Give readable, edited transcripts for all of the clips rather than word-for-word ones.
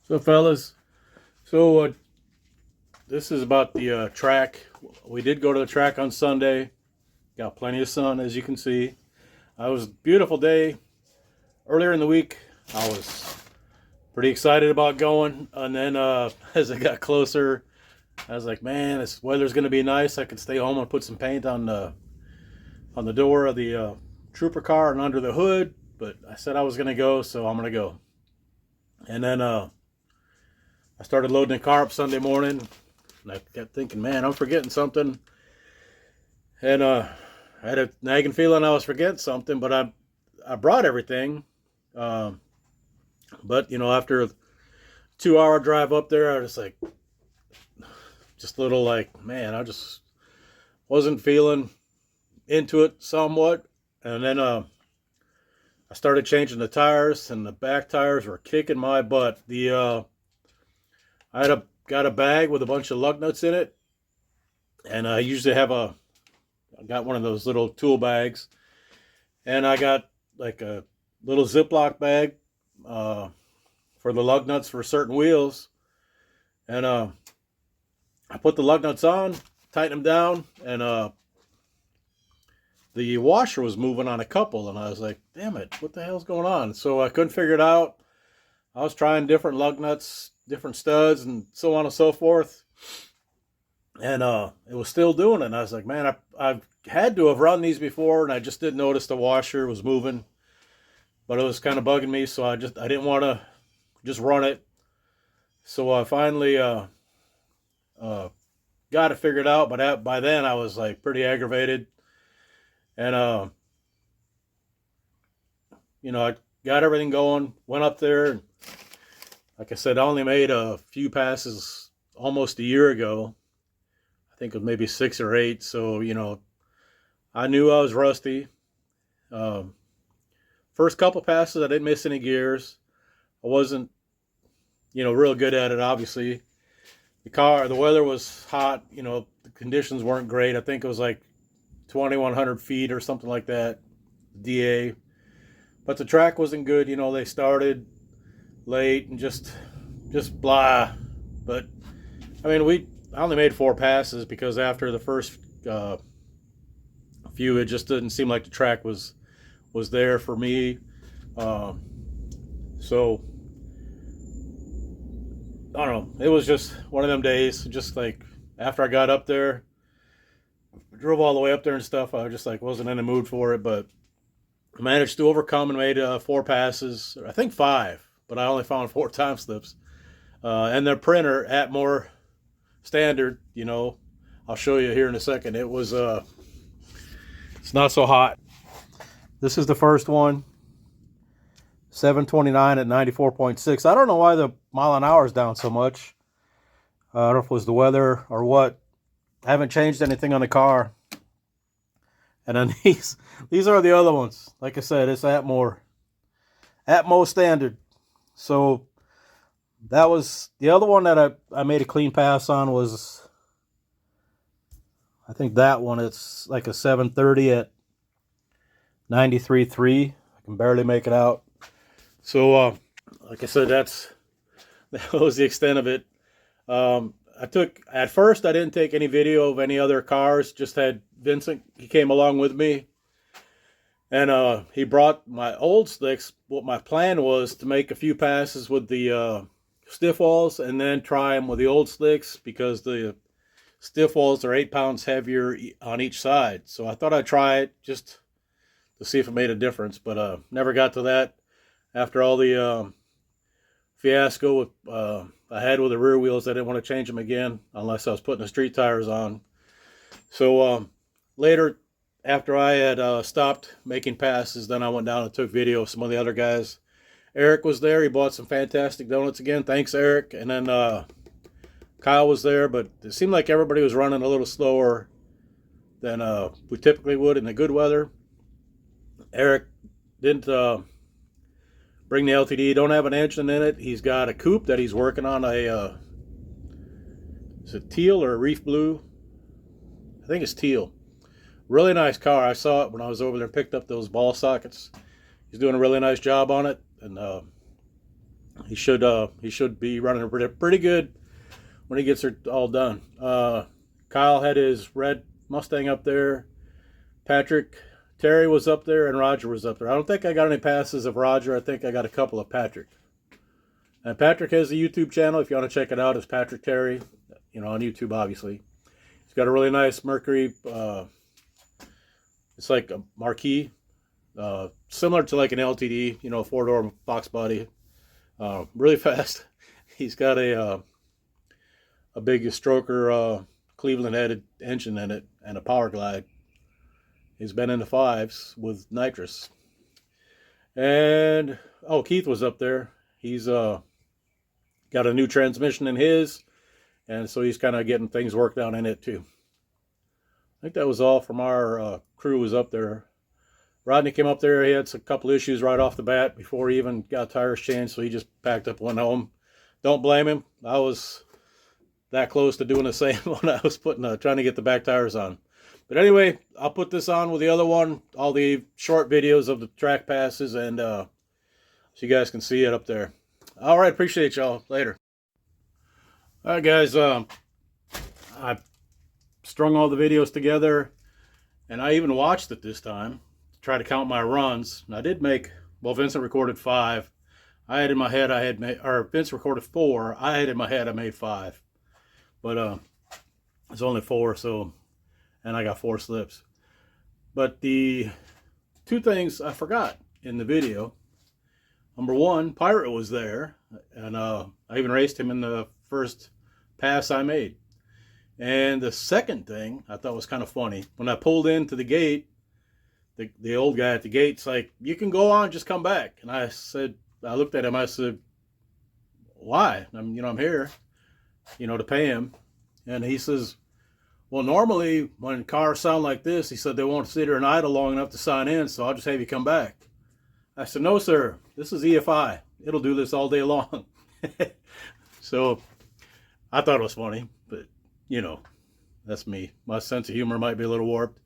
So, fellas, so this is about the track. We did go to the track on Sunday. Got plenty of sun, as you can see. It was a beautiful day. Earlier in the week, I was pretty excited about going, and then as it got closer, I was like, "Man, this weather's going to be nice. I could stay home and put some paint on the door of the trooper car and under the hood." But I said I was going to go, so I'm going to go. And then I started loading the car up Sunday morning, and I kept thinking, man, I'm forgetting something. And I had a nagging feeling I was forgetting something, but I brought everything. But, after a 2-hour drive up there, I was like, just a little like, man, I just wasn't feeling into it somewhat. And then I started changing the tires, and the back tires were kicking my butt. I got a bag with a bunch of lug nuts in it, and I usually I got one of those little tool bags, and I got like a little Ziploc bag for the lug nuts for certain wheels, and I put the lug nuts on, tighten them down, and the washer was moving on a couple, and I was like, damn it, what the hell's going on? So I couldn't figure it out. I was trying different lug nuts, different studs, and so on and so forth. And it was still doing it. And I was like, man, I've had to have run these before, and I just didn't notice the washer was moving. But it was kind of bugging me, so I didn't want to just run it. So I finally got it figured out. But by then, I was like pretty aggravated. And, I got everything going, went up there, and like I said, I only made a few passes almost a year ago. I think it was maybe 6 or 8. So, I knew I was rusty. First couple passes, I didn't miss any gears. I wasn't, real good at it, obviously. The weather was hot. The conditions weren't great. I think it was like 2,100 feet or something like that, DA. But the track wasn't good. They started late and just blah. But I mean, I only made 4 passes because after the first few, it just didn't seem like the track was there for me. So I don't know. It was just one of them days. Just like after I got up there, drove all the way up there and stuff, I just like wasn't in the mood for it. But I managed to overcome and made 4 passes. I think 5. But I only found 4 time slips. And their printer, Atmo standard, I'll show you here in a second. It's not so hot. This is the first one, 729 at 94.6. I don't know why the mile an hour is down so much. I don't know if it was the weather or what. I haven't changed anything on the car. And then these are the other ones. Like I said, it's Atmo standard. So that was the other one that I made a clean pass on was, I think that one, it's like a 730 at 93.3. I can barely make it out. So like I said, that was the extent of it. At first I didn't take any video of any other cars, just had Vincent. He came along with me, and he brought my old slicks. What my plan was to make a few passes with the stiff walls and then try them with the old slicks, because the stiff walls are 8 pounds heavier on each side. So I thought I'd try it just to see if it made a difference, but never got to that after all the fiasco I had with the rear wheels. I didn't want to change them again unless I was putting the street tires on. So later, after I had stopped making passes, then I went down and took video of some of the other guys. Eric was there. He bought some fantastic donuts again. Thanks, Eric. And then Kyle was there, but it seemed like everybody was running a little slower than we typically would in the good weather. Eric didn't bring the LTD. Don't have an engine in it. He's got a coupe that he's working on. Is it teal or reef blue? I think it's teal. Really nice car. I saw it when I was over there and picked up those ball sockets. He's doing a really nice job on it. And he should be running pretty good when he gets it all done. Kyle had his red Mustang up there. Terry was up there, and Roger was up there. I don't think I got any passes of Roger. I think I got a couple of Patrick. And Patrick has a YouTube channel. If you want to check it out, it's Patrick Terry, on YouTube, obviously. He's got a really nice Mercury. It's like a Marquis, similar to like an LTD, 4-door box body. Really fast. He's got a big stroker Cleveland-headed engine in it and a power glide. He's been in the 5s with nitrous. And, Keith was up there. He's got a new transmission in his, and so he's kind of getting things worked out in it too. I think that was all from our crew was up there. Rodney came up there. He had a couple issues right off the bat before he even got tires changed, so he just packed up, went home. Don't blame him. I was that close to doing the same when I was trying to get the back tires on. But anyway, I'll put this on with the other one, all the short videos of the track passes, and so you guys can see it up there. All right, appreciate y'all. Later. All right, guys. I strung all the videos together, and I even watched it this time to try to count my runs. And I did make, Vincent recorded 5. I had in my head Vince recorded 4. I had in my head I made 5, but it's only 4. So, and I got 4 slips. But the 2 things I forgot in the video. Number 1, Pirate was there, and I even raced him in the first pass I made. And the second thing I thought was kind of funny, when I pulled into the gate, the old guy at the gate's like, "You can go on, just come back." And I looked at him, I said, "Why? I'm here, to pay him." And he says, "Well, normally when cars sound like this," he said, "they won't sit there and idle long enough to sign in, so I'll just have you come back." I said, "No, sir, this is EFI. It'll do this all day long." So I thought it was funny, but that's me. My sense of humor might be a little warped.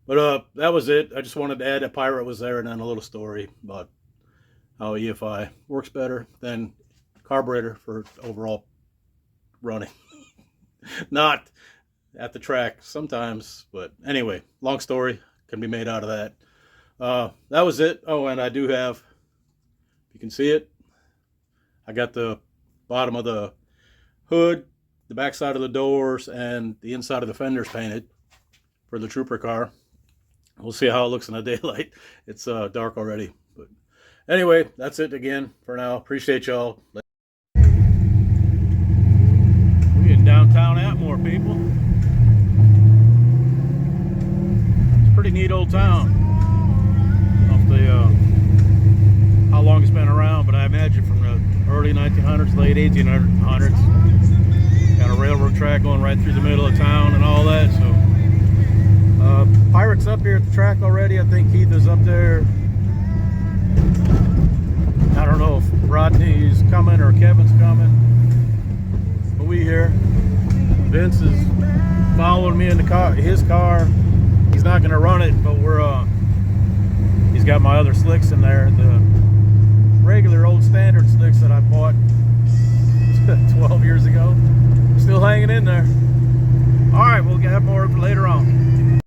But that was it. I just wanted to add that Pirate was there, and then a little story about how EFI works better than carburetor for overall running. Not at the track sometimes, but anyway, long story can be made out of that. That was it. Oh, and I do have, you can see it, I got the bottom of the hood, the back side of the doors, and the inside of the fenders painted for the Trooper car. We'll see how it looks in the daylight. It's dark already. But anyway, that's it again for now. Appreciate y'all. We're in downtown Atmore, people. It's a pretty neat old town. How long it's been around, but I imagine from the early 1900s, late 1800s. Got a railroad track going right through the middle of town and all that. So Pirate's up here at the track already. I think Keith is up there. I don't know if Rodney's coming or Kevin's coming, but we here. Vince is following me in the car, his car. He's not going to run it, but he's got my other slicks in there, the regular old standard slicks that I bought 12 years ago. Still hanging in there. All right, we'll get more later on.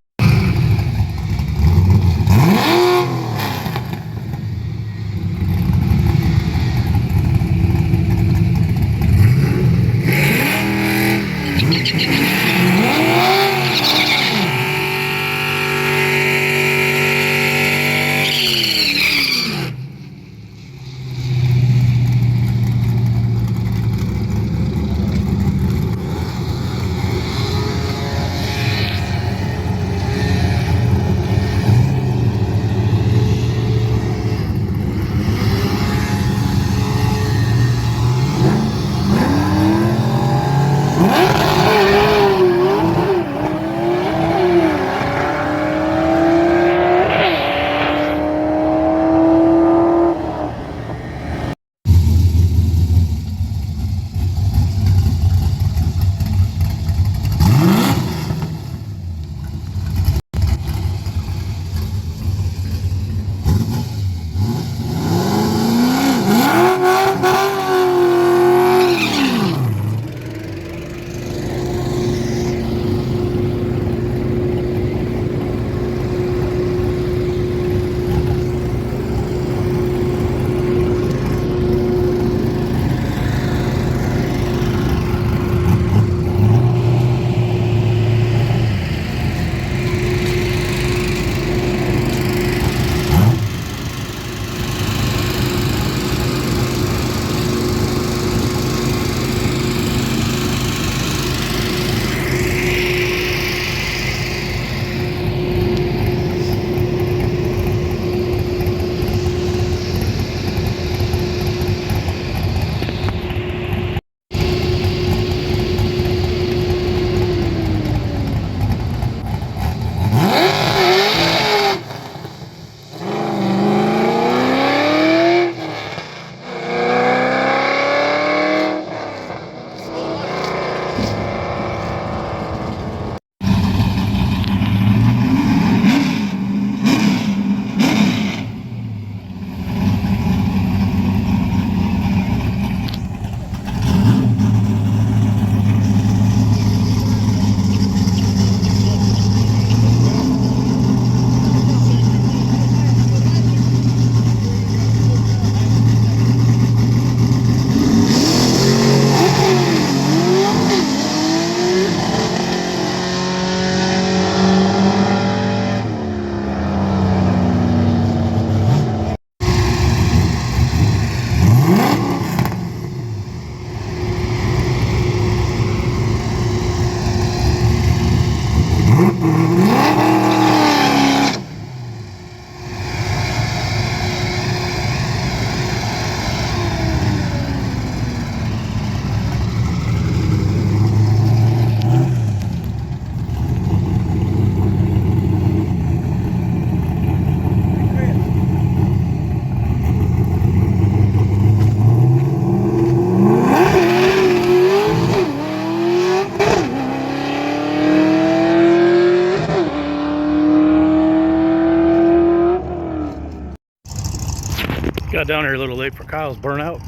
down here a little late for Kyle's burnout.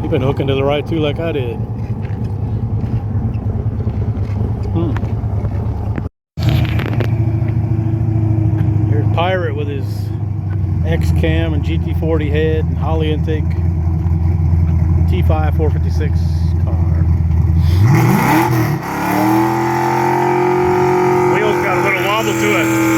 You've been hooking to the right too, like I did. Here's Pirate with his X-Cam and GT40 head and Holly intake T5 456 car. Wheels got a little wobble to it.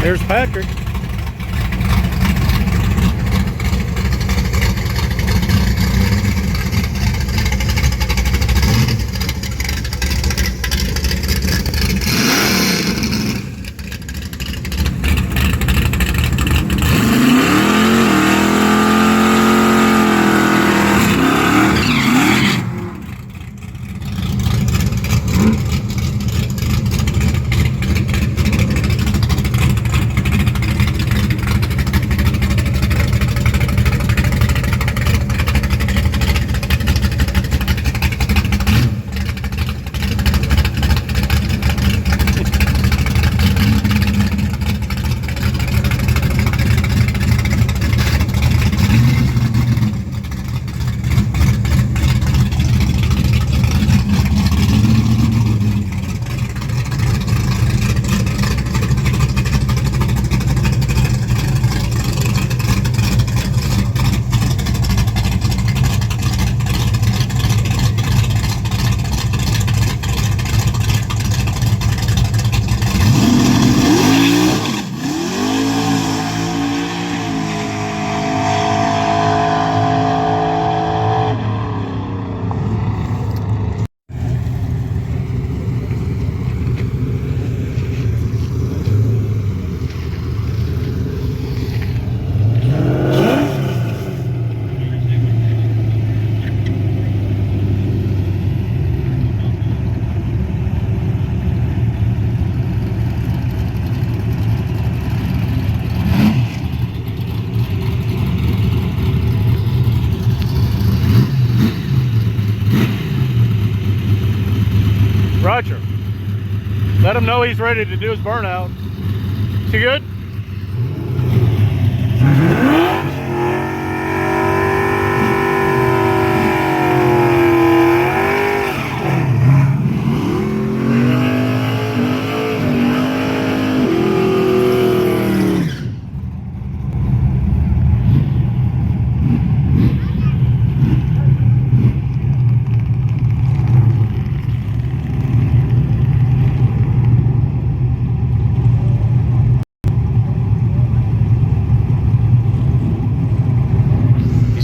There's Patrick. Roger. Let him know he's ready to do his burnout. Is he good?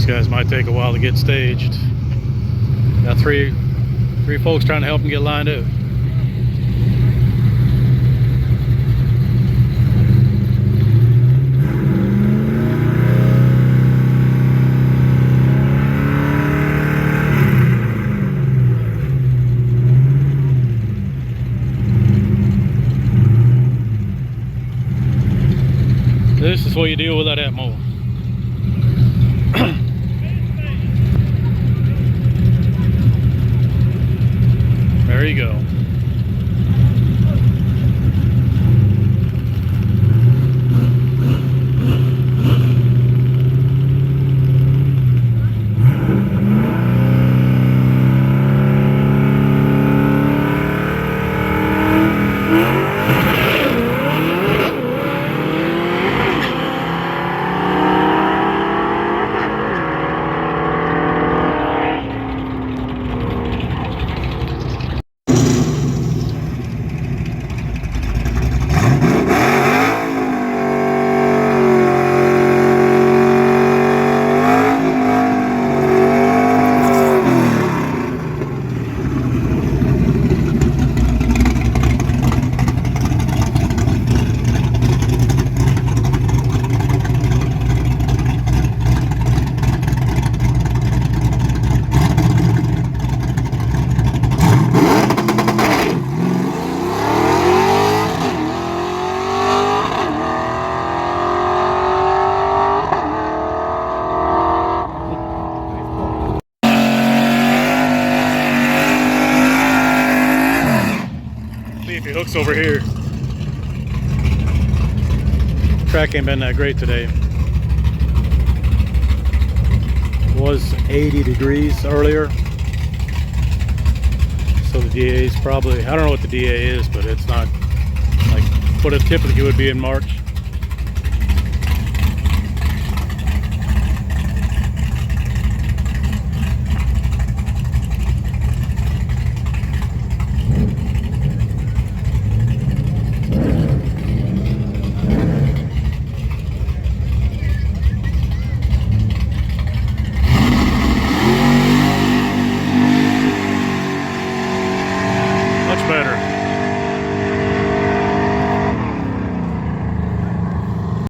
Guys might take a while to get staged. Got three folks trying to help them get lined up. This is what you deal with that Atmo. There you go. See if he hooks over here. Track ain't been that great today. It was 80 degrees earlier. So the DA is probably, I don't know what the DA is, but it's not like what it typically would be in March.